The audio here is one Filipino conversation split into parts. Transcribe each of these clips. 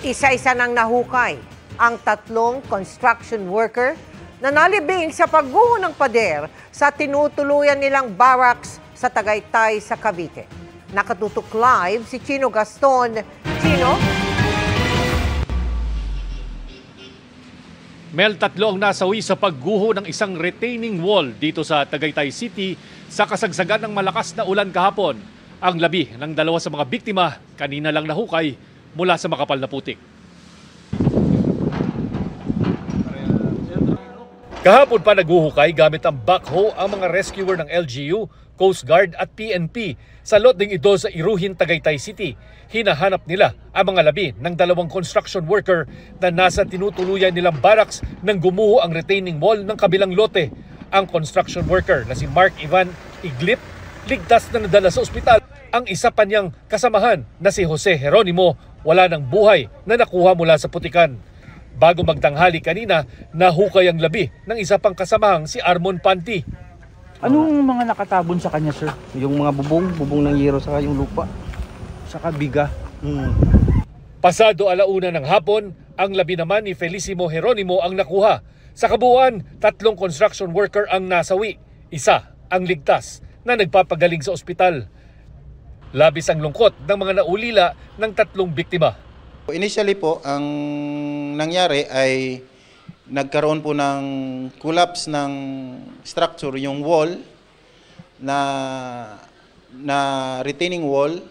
Isa-isa nang nahukay ang tatlong construction worker na nalibing sa pagguho ng pader sa tinutuluyan nilang barracks sa Tagaytay sa Cavite. Nakatutok live si Chino Gaston. Chino? Mel, tatlo ang nasawi sa pagguho ng isang retaining wall dito sa Tagaytay City sa kasagsagan ng malakas na ulan kahapon. Ang labi ng dalawa sa mga biktima kanina lang nahukay mula sa makapal na putik. Kahapon pa naghuhukay gamit ang backhoe ang mga rescuer ng LGU, Coast Guard at PNP sa lot ding ito sa Iruhin, Tagaytay City. Hinahanap nila ang mga labi ng dalawang construction worker na nasa tinutuluyan nilang barracks nang gumuho ang retaining wall ng kabilang lote. Ang construction worker na si Mark Ivan Iglip ligtas na nadala sa ospital. Ang isa pa niyang kasamahan na si Jose Jeronimo wala ng buhay na nakuha mula sa putikan. Bago magtanghali kanina, nahukay ang labi ng isa pang kasamahang si Armon Panti. Anong mga nakatabon sa kanya, sir? Yung mga bubong ng yero, saka yung lupa, saka biga. Pasado alauna ng hapon, ang labi naman ni Felicimo Jeronimo ang nakuha. Sa kabuuan, 3 construction worker ang nasawi. Isa ang ligtas na nagpapagaling sa ospital. Labis ang lungkot ng mga naulila ng 3 biktima. Initially po, ang nangyari ay nagkaroon po ng collapse ng structure, yung wall na retaining wall,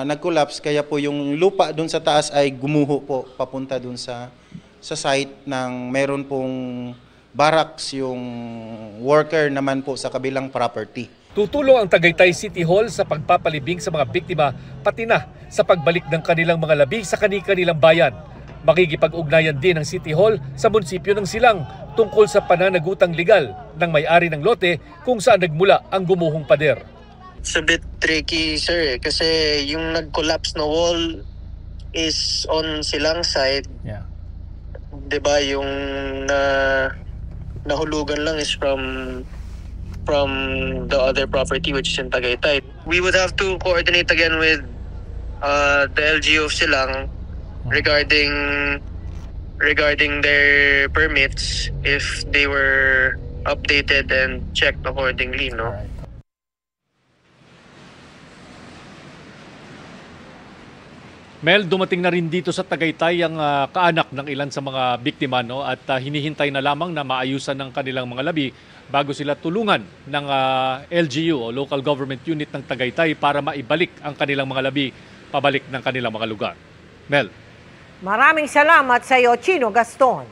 nag-collapse, kaya po yung lupa doon sa taas ay gumuho po papunta doon sa site ng meron pong barracks, yung worker naman po sa kabilang property. Tutulong ang Tagaytay City Hall sa pagpapalibing sa mga biktima pati na sa pagbalik ng kanilang mga labi sa kani-kanilang bayan. Makikipag-ugnayan din ng City Hall sa munisipyo ng Silang tungkol sa pananagutang legal ng may-ari ng lote kung saan nagmula ang gumuhong pader. It's a bit tricky, sir, kasi yung nag-collapse na wall is on Silang side. Yeah. 'Di ba, yung nahulugan lang is from the other property, which is in Tagaytay. We would have to coordinate again with the LGU of Silang regarding their permits, if they were updated and checked accordingly, no? Mel, dumating na rin dito sa Tagaytay ang kaanak ng ilan sa mga biktima, no? At hinihintay na lamang na maayusan ng kanilang mga labi bago sila tulungan ng LGU o Local Government Unit ng Tagaytay para maibalik ang kanilang mga labi pabalik ng kanilang mga lugar. Mel. Maraming salamat sa iyo, Chino Gaston.